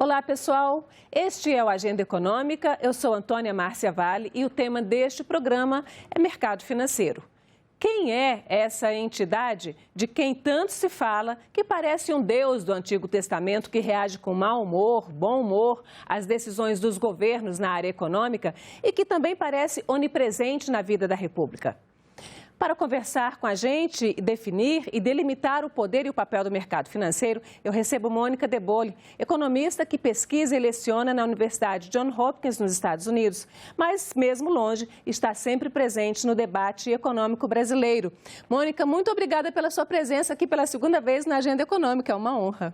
Olá, pessoal. Este é o Agenda Econômica. Eu sou Antônia Márcia Vale e o tema deste programa é mercado financeiro. Quem é essa entidade de quem tanto se fala, que parece um deus do Antigo Testamento que reage com mau humor, bom humor às decisões dos governos na área econômica e que também parece onipresente na vida da República? Para conversar com a gente, definir e delimitar o poder e o papel do mercado financeiro, eu recebo Mônica De Bolle, economista que pesquisa e leciona na Universidade Johns Hopkins, nos Estados Unidos, mas, mesmo longe, está sempre presente no debate econômico brasileiro. Mônica, muito obrigada pela sua presença aqui pela segunda vez na Agenda Econômica, é uma honra.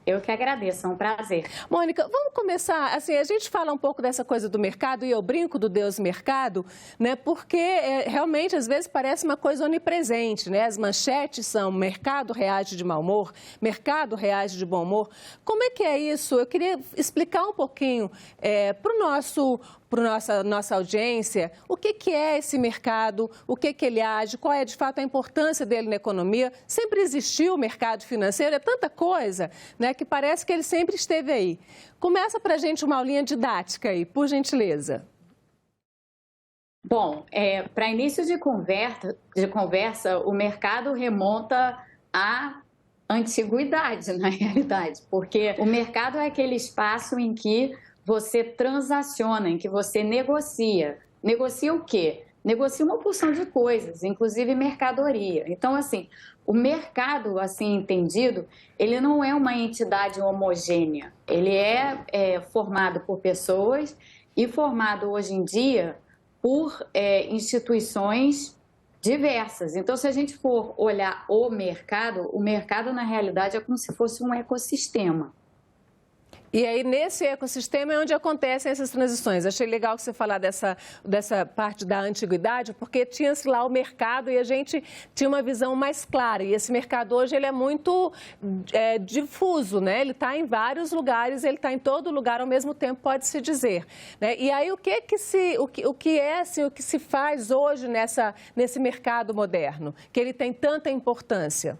Eu que agradeço, é um prazer. Mônica, vamos começar, assim, a gente fala um pouco dessa coisa do mercado e eu brinco do Deus mercado, né, porque realmente às vezes parece uma coisa onipresente, né, as manchetes são mercado reage de mau humor, mercado reage de bom humor. Como é que é isso? Eu queria explicar um pouquinho para nossa audiência, o que é esse mercado, o que ele age, qual é de fato a importância dele na economia. Sempre existiu o mercado financeiro, é tanta coisa, né, que parece que ele sempre esteve aí. Começa para a gente uma aulinha didática aí, por gentileza. Bom, para início de conversa, o mercado remonta à antiguidade, na realidade, porque o mercado é aquele espaço em que você transaciona, em que você negocia. Negocia o quê? Negocia uma porção de coisas, inclusive mercadoria. Então, assim, o mercado, assim entendido, ele não é uma entidade homogênea. Ele é formado por pessoas e formado hoje em dia por instituições diversas. Então, se a gente for olhar o mercado na realidade é como se fosse um ecossistema. E aí, nesse ecossistema é onde acontecem essas transições. Achei legal que você falar dessa parte da antiguidade, porque tinha-se lá o mercado e a gente tinha uma visão mais clara. E esse mercado hoje ele é muito difuso, né? Ele está em vários lugares, ele está em todo lugar ao mesmo tempo, pode-se dizer, né? E aí, o que se faz hoje nesse mercado moderno, que ele tem tanta importância?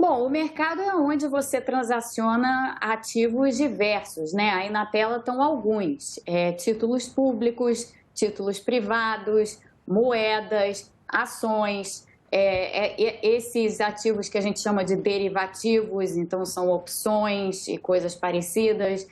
Bom, o mercado é onde você transaciona ativos diversos, né? Aí na tela estão alguns, títulos públicos, títulos privados, moedas, ações, esses ativos que a gente chama de derivativos, então são opções e coisas parecidas,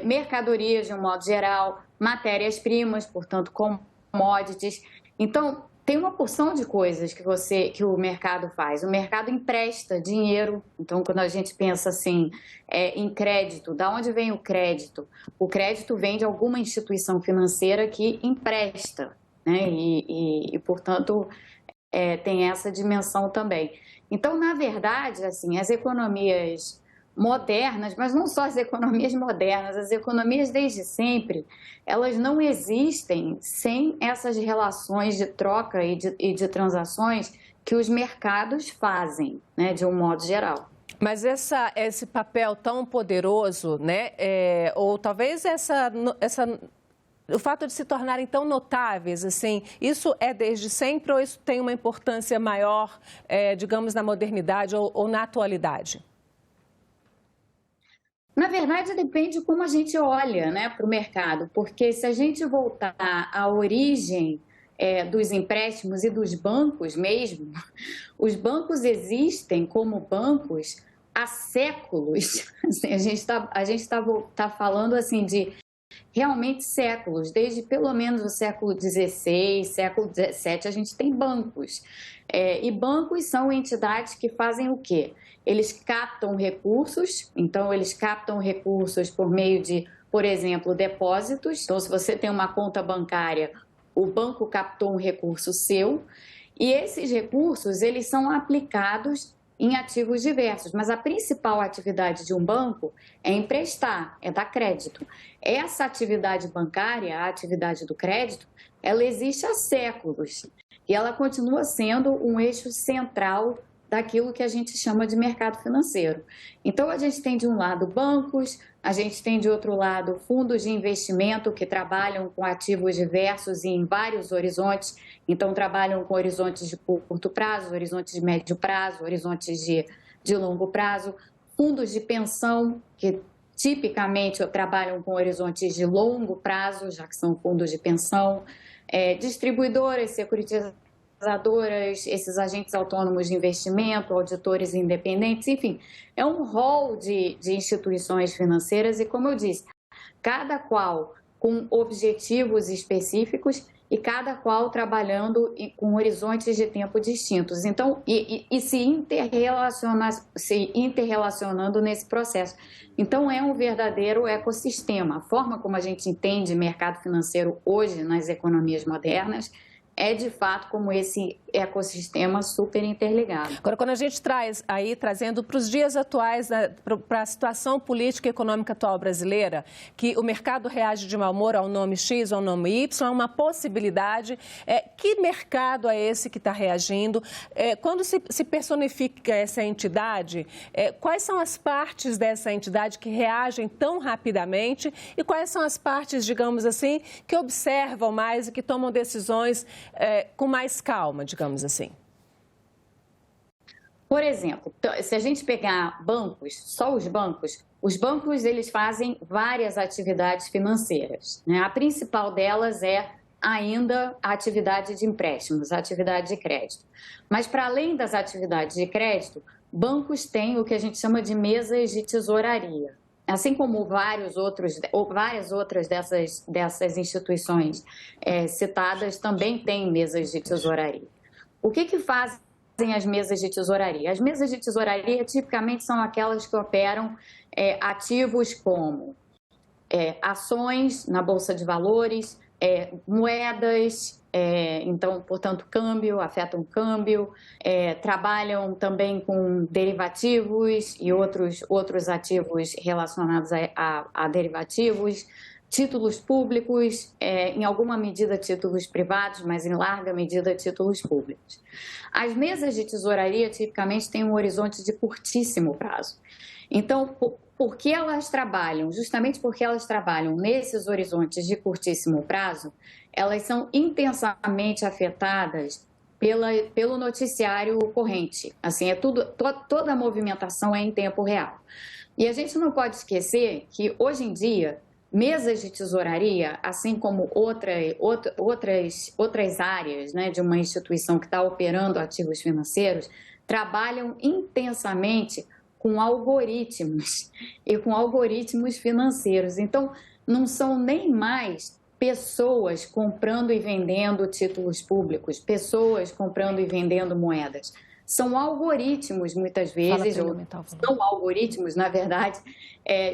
mercadorias de um modo geral, matérias-primas, portanto commodities. Então, tem uma porção de coisas que o mercado faz. O mercado empresta dinheiro. Então, quando a gente pensa assim, em crédito, da onde vem o crédito? O crédito vem de alguma instituição financeira que empresta, né? Portanto, tem essa dimensão também. Então, na verdade, assim, as economias modernas, mas não só as economias modernas, as economias desde sempre, elas não existem sem essas relações de troca e de transações que os mercados fazem, né, de um modo geral. Mas esse papel tão poderoso, né, ou talvez o fato de se tornarem tão notáveis, assim, isso é desde sempre ou isso tem uma importância maior, digamos, na modernidade ou na atualidade? Na verdade, depende de como a gente olha, né, para o mercado, porque se a gente voltar à origem dos empréstimos e dos bancos mesmo, os bancos existem como bancos há séculos. Assim, a gente está falando assim de realmente séculos, desde pelo menos o século XVI, século XVII, a gente tem bancos. E bancos são entidades que fazem o quê? Eles captam recursos, então eles captam recursos por meio de, por exemplo, depósitos. Então, se você tem uma conta bancária, o banco captou um recurso seu e esses recursos, eles são aplicados em ativos diversos, mas a principal atividade de um banco é emprestar, é dar crédito. Essa atividade bancária, a atividade do crédito, ela existe há séculos e ela continua sendo um eixo central daquilo que a gente chama de mercado financeiro. Então, a gente tem de um lado bancos, a gente tem de outro lado fundos de investimento que trabalham com ativos diversos e em vários horizontes, então trabalham com horizontes de curto prazo, horizontes de médio prazo, horizontes de longo prazo, fundos de pensão, que tipicamente trabalham com horizontes de longo prazo, já que são fundos de pensão, distribuidoras, securitizadoras, esses agentes autônomos de investimento, auditores independentes, enfim, é um rol de instituições financeiras e, como eu disse, cada qual com objetivos específicos e cada qual trabalhando com horizontes de tempo distintos. Então, se interrelacionando nesse processo. Então, é um verdadeiro ecossistema. A forma como a gente entende mercado financeiro hoje nas economias modernas é, de fato, como esse ecossistema super interligado. Agora, quando a gente trazendo para os dias atuais, para a situação política e econômica atual brasileira, que o mercado reage de mau humor ao nome X ou ao nome Y, é uma possibilidade. Que mercado é esse que está reagindo? Quando se personifica essa entidade, quais são as partes dessa entidade que reagem tão rapidamente e quais são as partes, digamos assim, que observam mais e que tomam decisões com mais calma, digamos assim? Por exemplo, se a gente pegar bancos, só os bancos eles fazem várias atividades financeiras, né? A principal delas é ainda a atividade de empréstimos, a atividade de crédito. Mas para além das atividades de crédito, bancos têm o que a gente chama de mesas de tesouraria. Assim como várias outras dessas instituições citadas também têm mesas de tesouraria. O que fazem as mesas de tesouraria? As mesas de tesouraria tipicamente são aquelas que operam ativos como ações na Bolsa de Valores, moedas, então, portanto, afetam câmbio, trabalham também com derivativos e outros ativos relacionados a derivativos, títulos públicos, em alguma medida títulos privados, mas em larga medida títulos públicos. As mesas de tesouraria tipicamente têm um horizonte de curtíssimo prazo. Então, porque elas trabalham, justamente porque elas trabalham nesses horizontes de curtíssimo prazo, elas são intensamente afetadas pelo noticiário corrente. Assim, toda a movimentação é em tempo real. E a gente não pode esquecer que, hoje em dia, mesas de tesouraria, assim como outras áreas, né, de uma instituição que está operando ativos financeiros, trabalham intensamente com algoritmos e com algoritmos financeiros. Então, não são nem mais pessoas comprando e vendendo títulos públicos, pessoas comprando e vendendo moedas. São algoritmos, muitas vezes, são algoritmos, na verdade,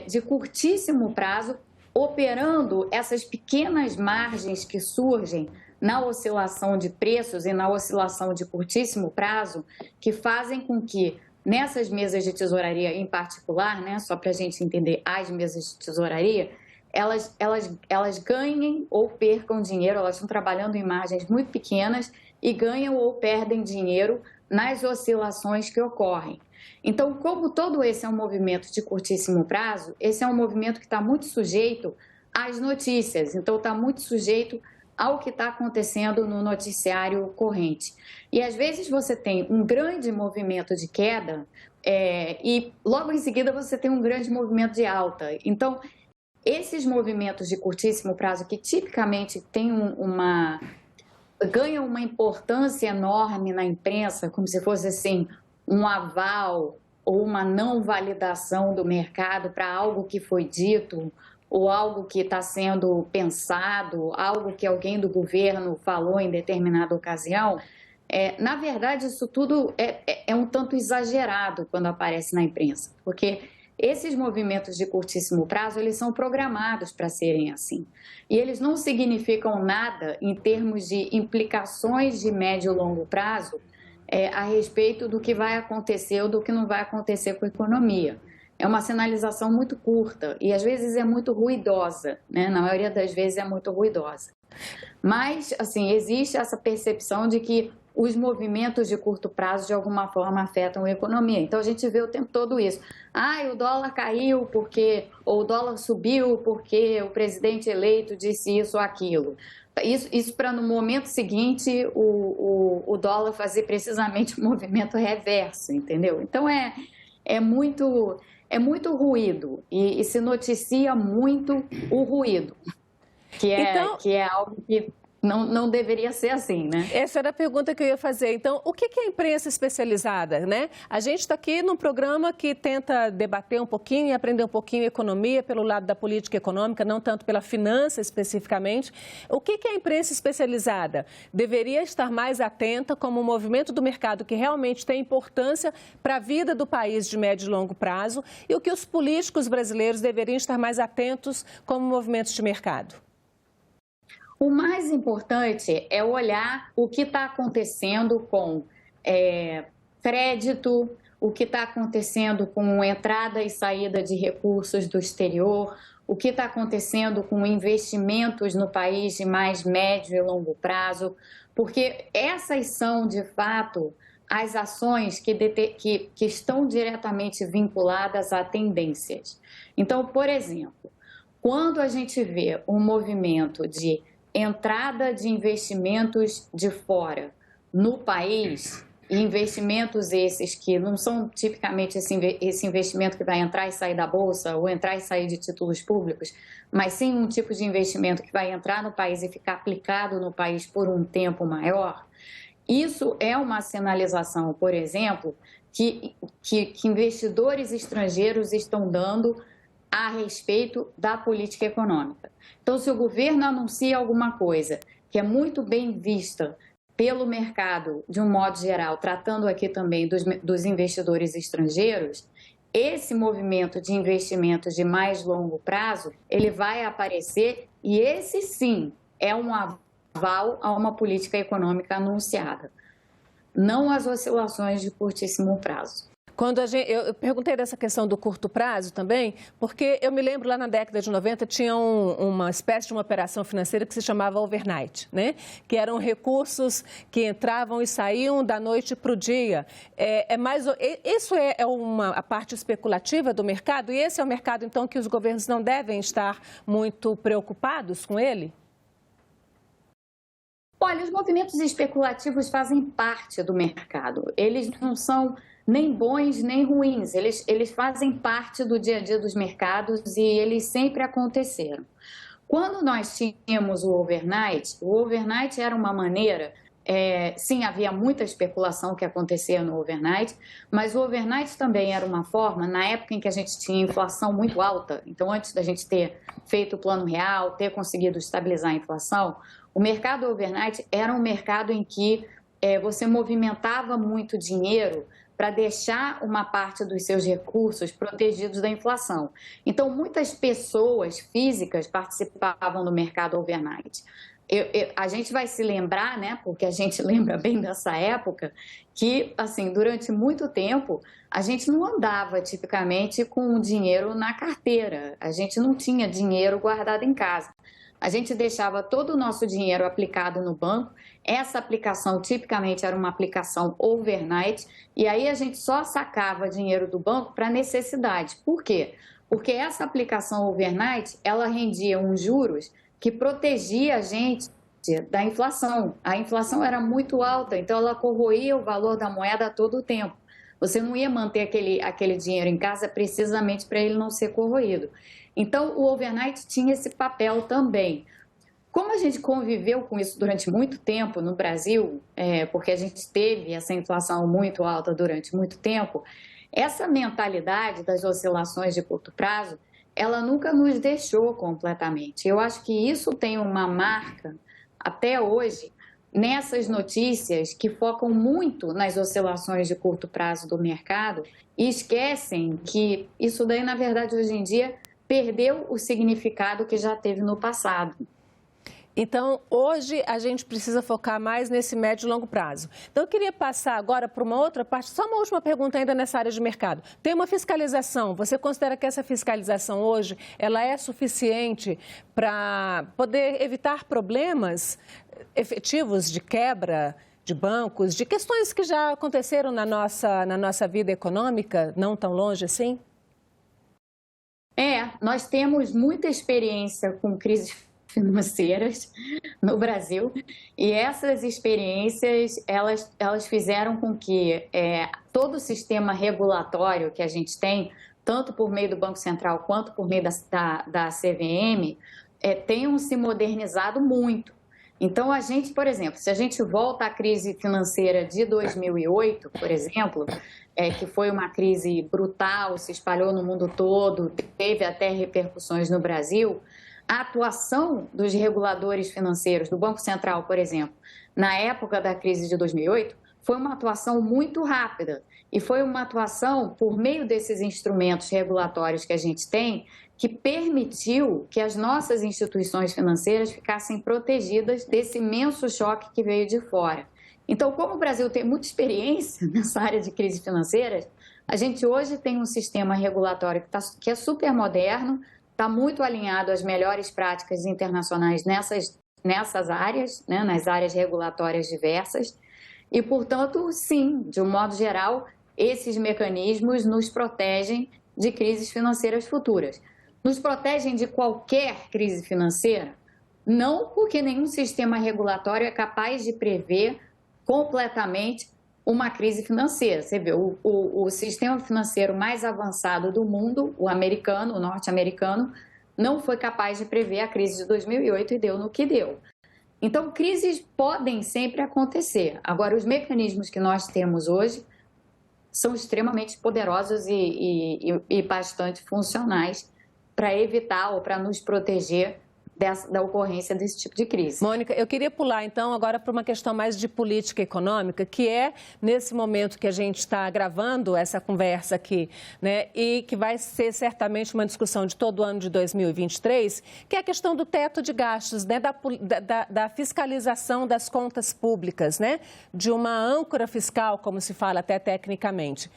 de curtíssimo prazo, operando essas pequenas margens que surgem na oscilação de preços e na oscilação de curtíssimo prazo, que fazem com que, nessas mesas de tesouraria em particular, né, só para a gente entender as mesas de tesouraria, elas ganhem ou percam dinheiro, elas estão trabalhando em margens muito pequenas e ganham ou perdem dinheiro nas oscilações que ocorrem. Então, como todo esse é um movimento de curtíssimo prazo, esse é um movimento que está muito sujeito às notícias, então está muito sujeito ao que está acontecendo no noticiário corrente. E, às vezes, você tem um grande movimento de queda e, logo em seguida, você tem um grande movimento de alta. Então, esses movimentos de curtíssimo prazo, que tipicamente ganham uma importância enorme na imprensa, como se fosse assim, um aval ou uma não validação do mercado para algo que foi dito ou algo que está sendo pensado, algo que alguém do governo falou em determinada ocasião, na verdade, isso tudo é um tanto exagerado quando aparece na imprensa, porque esses movimentos de curtíssimo prazo, eles são programados para serem assim. E eles não significam nada em termos de implicações de médio e longo prazo a respeito do que vai acontecer ou do que não vai acontecer com a economia. É uma sinalização muito curta e, às vezes, é muito ruidosa, né? Na maioria das vezes é muito ruidosa. Mas, assim, existe essa percepção de que os movimentos de curto prazo, de alguma forma, afetam a economia. Então, a gente vê o tempo todo isso. O dólar caiu ou o dólar subiu porque o presidente eleito disse isso ou aquilo. Isso para, no momento seguinte, o dólar fazer precisamente o movimento reverso, entendeu? Então, é muito ruído e se noticia muito o ruído, que é algo que não deveria ser assim, né? Essa era a pergunta que eu ia fazer. Então, o que é a imprensa especializada, né? A gente está aqui num programa que tenta debater um pouquinho e aprender um pouquinho economia pelo lado da política econômica, não tanto pela finança especificamente. O que é a imprensa especializada? Deveria estar mais atenta como um movimento do mercado que realmente tem importância para a vida do país de médio e longo prazo e o que os políticos brasileiros deveriam estar mais atentos como movimentos de mercado. O mais importante é olhar o que está acontecendo com crédito, o que está acontecendo com entrada e saída de recursos do exterior, o que está acontecendo com investimentos no país de mais médio e longo prazo, porque essas são, de fato, as ações que estão diretamente vinculadas a tendências. Então, por exemplo, quando a gente vê um movimento de entrada de investimentos de fora no país, e investimentos esses que não são tipicamente esse investimento que vai entrar e sair da Bolsa ou entrar e sair de títulos públicos, mas sim um tipo de investimento que vai entrar no país e ficar aplicado no país por um tempo maior. Isso é uma sinalização, por exemplo, que investidores estrangeiros estão dando a respeito da política econômica. Então, se o governo anuncia alguma coisa que é muito bem vista pelo mercado, de um modo geral, tratando aqui também dos investidores estrangeiros, esse movimento de investimentos de mais longo prazo, ele vai aparecer e esse sim é um aval a uma política econômica anunciada, não as oscilações de curtíssimo prazo. Eu perguntei dessa questão do curto prazo também, porque eu me lembro lá na década de 90 tinha uma espécie de uma operação financeira que se chamava overnight, né? Que eram recursos que entravam e saíam da noite para o dia. Isso é a parte especulativa do mercado e esse é o mercado, então, que os governos não devem estar muito preocupados com ele? Olha, os movimentos especulativos fazem parte do mercado. Eles não são nem bons nem ruins, eles fazem parte do dia a dia dos mercados e eles sempre aconteceram. Quando nós tínhamos o overnight era uma maneira, sim, havia muita especulação que acontecia no overnight, mas o overnight também era uma forma, na época em que a gente tinha inflação muito alta, então antes da gente ter feito o plano real, ter conseguido estabilizar a inflação, o mercado overnight era um mercado em que você movimentava muito dinheiro para deixar uma parte dos seus recursos protegidos da inflação. Então, muitas pessoas físicas participavam do mercado overnight. A gente vai se lembrar, né, porque a gente lembra bem dessa época, que, assim, durante muito tempo, a gente não andava tipicamente com o dinheiro na carteira, a gente não tinha dinheiro guardado em casa. A gente deixava todo o nosso dinheiro aplicado no banco, essa aplicação tipicamente era uma aplicação overnight, e aí a gente só sacava dinheiro do banco para necessidade. Por quê? Porque essa aplicação overnight, ela rendia uns juros que protegia a gente da inflação. A inflação era muito alta, então ela corroía o valor da moeda a todo o tempo. Você não ia manter aquele dinheiro em casa precisamente para ele não ser corroído. Então, o overnight tinha esse papel também. Como a gente conviveu com isso durante muito tempo no Brasil, porque a gente teve essa inflação muito alta durante muito tempo, essa mentalidade das oscilações de curto prazo, ela nunca nos deixou completamente. Eu acho que isso tem uma marca, até hoje, nessas notícias que focam muito nas oscilações de curto prazo do mercado e esquecem que isso daí, na verdade, hoje em dia, perdeu o significado que já teve no passado. Então, hoje a gente precisa focar mais nesse médio e longo prazo. Então, eu queria passar agora para uma outra parte, só uma última pergunta ainda nessa área de mercado. Tem uma fiscalização, você considera que essa fiscalização hoje, ela é suficiente para poder evitar problemas efetivos de quebra de bancos, de questões que já aconteceram na nossa vida econômica, não tão longe assim? Nós temos muita experiência com crises financeiras no Brasil, e essas experiências, elas fizeram com que todo o sistema regulatório que a gente tem, tanto por meio do Banco Central quanto por meio da CVM, tenham se modernizado muito. Então, a gente, por exemplo, se a gente volta à crise financeira de 2008, por exemplo, que foi uma crise brutal, se espalhou no mundo todo, teve até repercussões no Brasil, a atuação dos reguladores financeiros, do Banco Central, por exemplo, na época da crise de 2008, foi uma atuação muito rápida. E foi uma atuação, por meio desses instrumentos regulatórios que a gente tem, que permitiu que as nossas instituições financeiras ficassem protegidas desse imenso choque que veio de fora. Então, como o Brasil tem muita experiência nessa área de crise financeira, a gente hoje tem um sistema regulatório que é super moderno, está muito alinhado às melhores práticas internacionais nessas áreas, né, nas áreas regulatórias diversas. E, portanto, sim, de um modo geral, esses mecanismos nos protegem de crises financeiras futuras. Nos protegem de qualquer crise financeira? Não, porque nenhum sistema regulatório é capaz de prever completamente uma crise financeira. Você vê, o sistema financeiro mais avançado do mundo, o americano, o norte-americano, não foi capaz de prever a crise de 2008 e deu no que deu. Então, crises podem sempre acontecer. Agora, os mecanismos que nós temos hoje são extremamente poderosos e bastante funcionais para evitar ou para nos proteger da ocorrência desse tipo de crise. Mônica, eu queria pular então agora para uma questão mais de política econômica, que é nesse momento que a gente está gravando essa conversa aqui, né, e que vai ser certamente uma discussão de todo o ano de 2023, que é a questão do teto de gastos, né, da fiscalização das contas públicas, né, de uma âncora fiscal, como se fala até tecnicamente.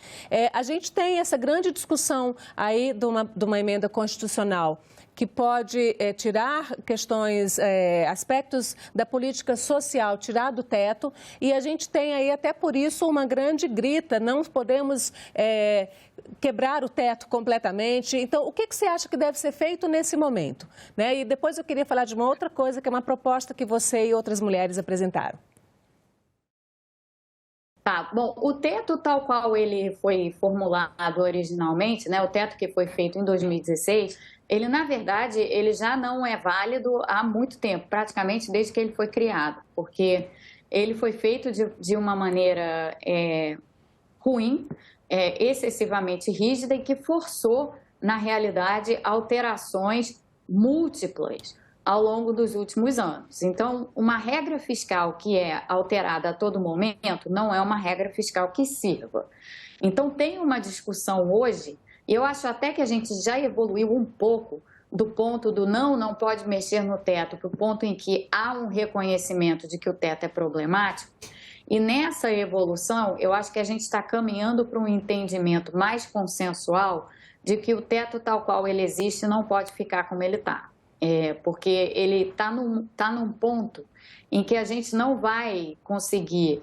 A gente tem essa grande discussão aí de uma emenda constitucional que pode tirar questões, aspectos da política social, tirar do teto, e a gente tem aí até por isso uma grande grita, não podemos quebrar o teto completamente. Então, o que você acha que deve ser feito nesse momento? Né? E depois eu queria falar de uma outra coisa, que é uma proposta que você e outras mulheres apresentaram. Tá, bom, o teto tal qual ele foi formulado originalmente, né, o teto que foi feito em 2016, ele, na verdade, ele já não é válido há muito tempo, praticamente desde que ele foi criado, porque ele foi feito de uma maneira ruim, excessivamente rígida e que forçou, na realidade, alterações múltiplas ao longo dos últimos anos. Então, uma regra fiscal que é alterada a todo momento não é uma regra fiscal que sirva. Então, tem uma discussão hoje, e eu acho até que a gente já evoluiu um pouco do ponto do não pode mexer no teto, para o ponto em que há um reconhecimento de que o teto é problemático. E nessa evolução, eu acho que a gente está caminhando para um entendimento mais consensual de que o teto tal qual ele existe não pode ficar como ele está. Porque ele está num ponto em que a gente não vai conseguir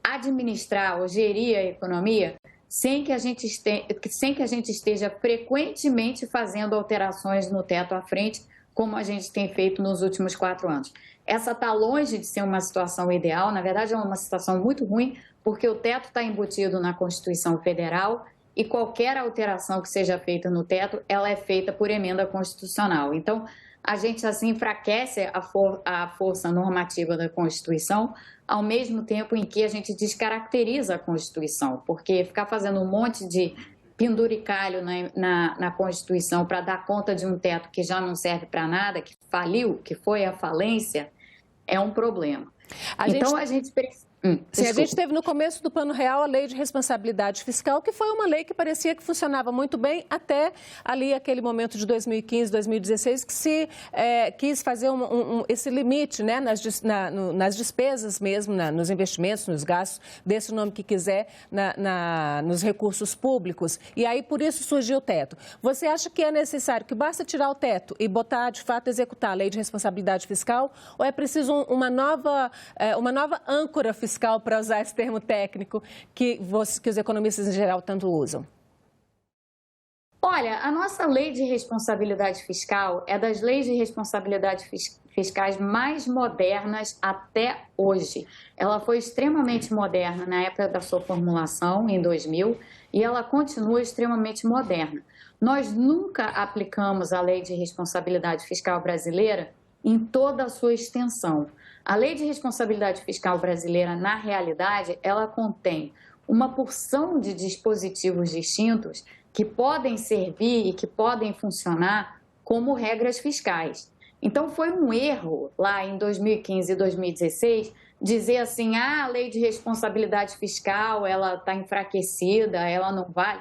administrar ou gerir a economia sem que a gente esteja frequentemente fazendo alterações no teto à frente, como a gente tem feito nos últimos 4 anos. Essa está longe de ser uma situação ideal, na verdade é uma situação muito ruim, porque o teto está embutido na Constituição Federal e qualquer alteração que seja feita no teto, ela é feita por emenda constitucional. Então, a gente assim enfraquece a força normativa da Constituição, ao mesmo tempo em que a gente descaracteriza a Constituição, porque ficar fazendo um monte de penduricalho na Constituição para dar conta de um teto que já não serve para nada, que faliu, que foi a falência, é um problema. A gente precisa... Sim, a gente teve no começo do Plano Real a Lei de Responsabilidade Fiscal, que foi uma lei que parecia que funcionava muito bem até ali aquele momento de 2015, 2016, que se quis fazer esse limite, né, nas despesas mesmo, nos investimentos, nos gastos, desse o nome que quiser, nos recursos públicos. E aí, por isso, surgiu o teto. Você acha que é necessário, que basta tirar o teto e botar, de fato, executar a Lei de Responsabilidade Fiscal, ou é preciso uma nova âncora fiscal, para usar esse termo técnico que os economistas em geral tanto usam? Olha, a nossa lei de responsabilidade fiscal é das leis de responsabilidade fiscais mais modernas até hoje. Ela foi extremamente moderna na época da sua formulação, em 2000, e ela continua extremamente moderna. Nós nunca aplicamos a lei de responsabilidade fiscal brasileira em toda a sua extensão. A lei de responsabilidade fiscal brasileira, na realidade, ela contém uma porção de dispositivos distintos que podem servir e que podem funcionar como regras fiscais. Então, foi um erro lá em 2015 e 2016 dizer assim, a lei de responsabilidade fiscal, ela está enfraquecida, ela não vale.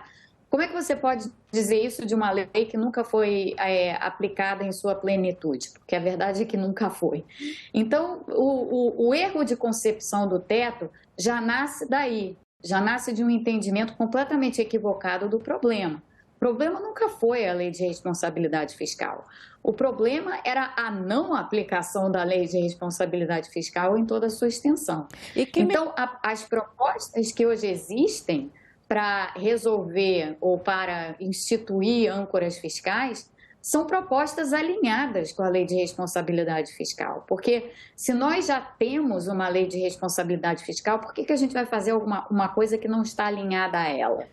Como é que você pode dizer isso de uma lei que nunca foi aplicada em sua plenitude? Porque a verdade é que nunca foi. Então, o erro de concepção do teto já nasce daí, já nasce de um entendimento completamente equivocado do problema. O problema nunca foi a lei de responsabilidade fiscal. O problema era a não aplicação da lei de responsabilidade fiscal em toda a sua extensão. Então, as propostas que hoje existem para resolver ou para instituir âncoras fiscais são propostas alinhadas com a lei de responsabilidade fiscal. Porque se nós já temos uma lei de responsabilidade fiscal, por que a gente vai fazer uma coisa que não está alinhada a ela?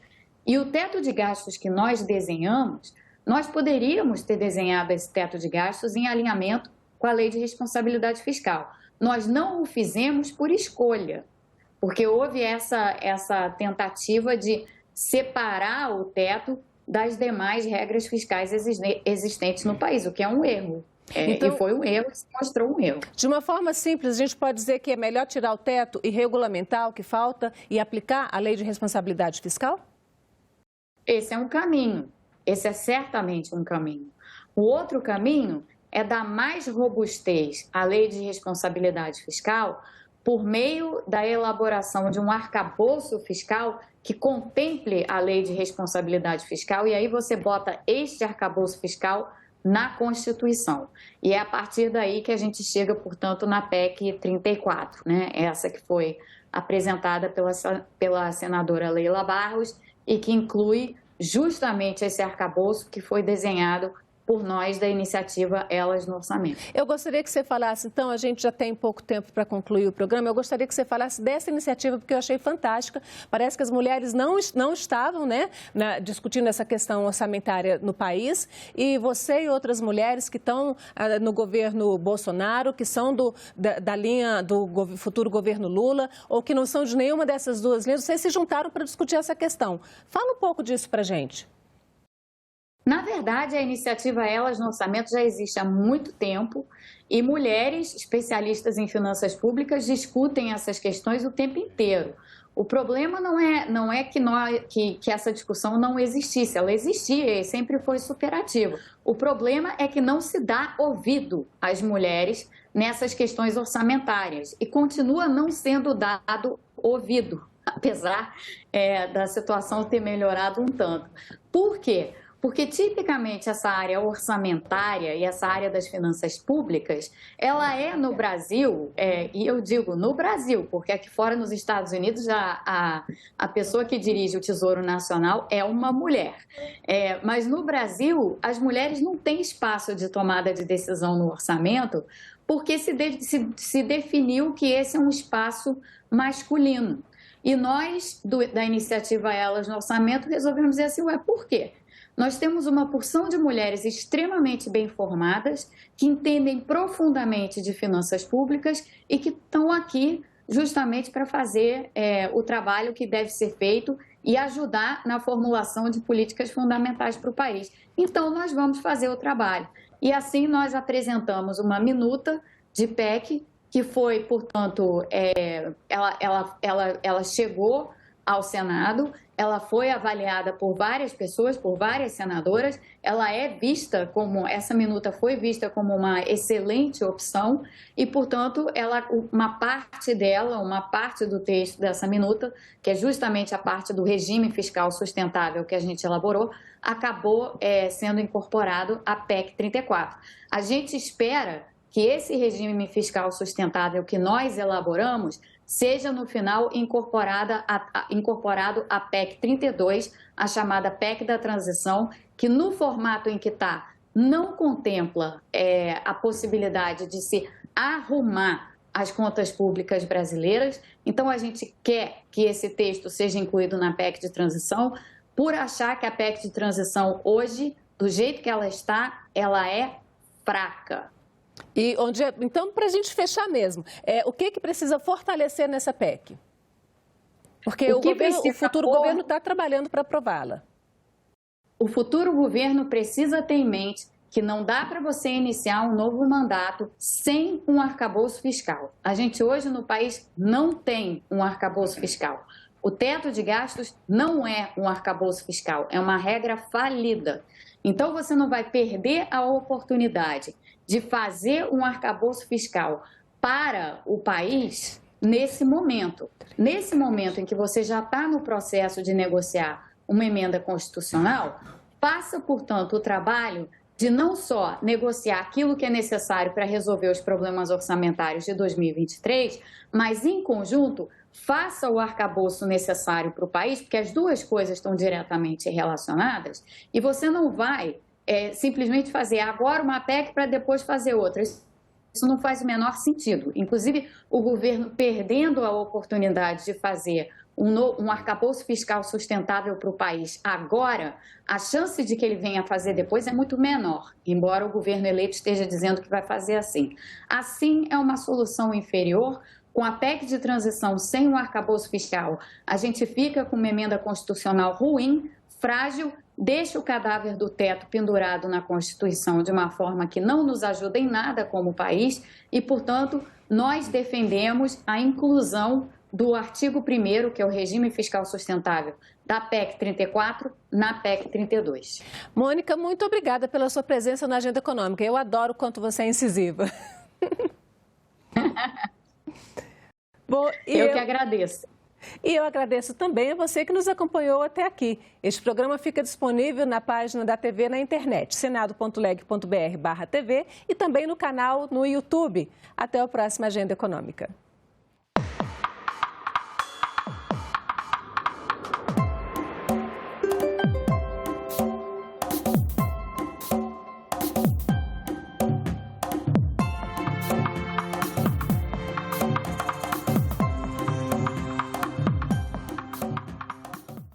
E o teto de gastos que nós desenhamos, nós poderíamos ter desenhado esse teto de gastos em alinhamento com a lei de responsabilidade fiscal. Nós não o fizemos por escolha, porque houve essa tentativa de separar o teto das demais regras fiscais existentes no país, o que é um erro. Então, e foi um erro, se mostrou um erro. De uma forma simples, a gente pode dizer que é melhor tirar o teto e regulamentar o que falta e aplicar a lei de responsabilidade fiscal? Esse é um caminho, esse é certamente um caminho. O outro caminho é dar mais robustez à lei de responsabilidade fiscal por meio da elaboração de um arcabouço fiscal que contemple a lei de responsabilidade fiscal, e aí você bota este arcabouço fiscal na Constituição. E é a partir daí que a gente chega, portanto, na PEC 34, né? Essa que foi apresentada pela senadora Leila Barros e que inclui justamente esse arcabouço que foi desenhado por nós da iniciativa Elas no Orçamento. Eu gostaria que você falasse, então, a gente já tem pouco tempo para concluir o programa, eu gostaria que você falasse dessa iniciativa, porque eu achei fantástica. Parece que as mulheres não estavam, né, discutindo essa questão orçamentária no país, e você e outras mulheres que estão no governo Bolsonaro, que são da linha do futuro governo Lula, ou que não são de nenhuma dessas duas linhas, vocês se juntaram para discutir essa questão. Fala um pouco disso para a gente. Na verdade, a iniciativa Elas no Orçamento já existe há muito tempo e mulheres especialistas em finanças públicas discutem essas questões o tempo inteiro. O problema não é que essa discussão não existisse, ela existia e sempre foi superativa. O problema é que não se dá ouvido às mulheres nessas questões orçamentárias e continua não sendo dado ouvido, apesar da situação ter melhorado um tanto. Por quê? Porque, tipicamente, essa área orçamentária e essa área das finanças públicas, ela é no Brasil, e eu digo no Brasil, porque aqui fora nos Estados Unidos a pessoa que dirige o Tesouro Nacional é uma mulher. Mas no Brasil, as mulheres não têm espaço de tomada de decisão no orçamento, porque se definiu que esse é um espaço masculino. E nós, da iniciativa Elas no Orçamento, resolvemos dizer assim, por quê? Nós temos uma porção de mulheres extremamente bem formadas, que entendem profundamente de finanças públicas e que estão aqui justamente para fazer o trabalho que deve ser feito e ajudar na formulação de políticas fundamentais para o país. Então, nós vamos fazer o trabalho. E assim nós apresentamos uma minuta de PEC que foi, portanto, ela chegou ao Senado, ela foi avaliada por várias pessoas, por várias senadoras, essa minuta foi vista como uma excelente opção e, portanto, uma parte do texto dessa minuta, que é justamente a parte do regime fiscal sustentável que a gente elaborou, acabou sendo incorporado à PEC 34. A gente espera que esse regime fiscal sustentável que nós elaboramos seja, no final, incorporado à PEC 32, a chamada PEC da transição, que no formato em que está, não contempla a possibilidade de se arrumar as contas públicas brasileiras. Então, a gente quer que esse texto seja incluído na PEC de transição, por achar que a PEC de transição hoje, do jeito que ela está, ela é fraca. E então, para a gente fechar mesmo, o que precisa fortalecer nessa PEC? Porque o futuro governo está trabalhando para aprová-la. O futuro governo precisa ter em mente que não dá para você iniciar um novo mandato sem um arcabouço fiscal. A gente hoje no país não tem um arcabouço fiscal. O teto de gastos não é um arcabouço fiscal, é uma regra falida. Então você não vai perder a oportunidade de fazer um arcabouço fiscal para o país nesse momento. Nesse momento em que você já está no processo de negociar uma emenda constitucional, faça, portanto, o trabalho de não só negociar aquilo que é necessário para resolver os problemas orçamentários de 2023, mas, em conjunto, faça o arcabouço necessário para o país, porque as duas coisas estão diretamente relacionadas, e você não vai simplesmente fazer agora uma PEC para depois fazer outra. Isso não faz o menor sentido. Inclusive, o governo perdendo a oportunidade de fazer um arcabouço fiscal sustentável para o país agora, a chance de que ele venha a fazer depois é muito menor, embora o governo eleito esteja dizendo que vai fazer assim. Assim, é uma solução inferior. Com a PEC de transição sem um arcabouço fiscal, a gente fica com uma emenda constitucional ruim, frágil, deixa o cadáver do teto pendurado na Constituição de uma forma que não nos ajuda em nada como país e, portanto, nós defendemos a inclusão do artigo 1º, que é o regime fiscal sustentável, da PEC 34 na PEC 32. Mônica, muito obrigada pela sua presença na Agenda Econômica. Eu adoro o quanto você é incisiva. Bom, eu que agradeço. E eu agradeço também a você que nos acompanhou até aqui. Este programa fica disponível na página da TV na internet, senado.leg.br/TV e também no canal no YouTube. Até a próxima Agenda Econômica.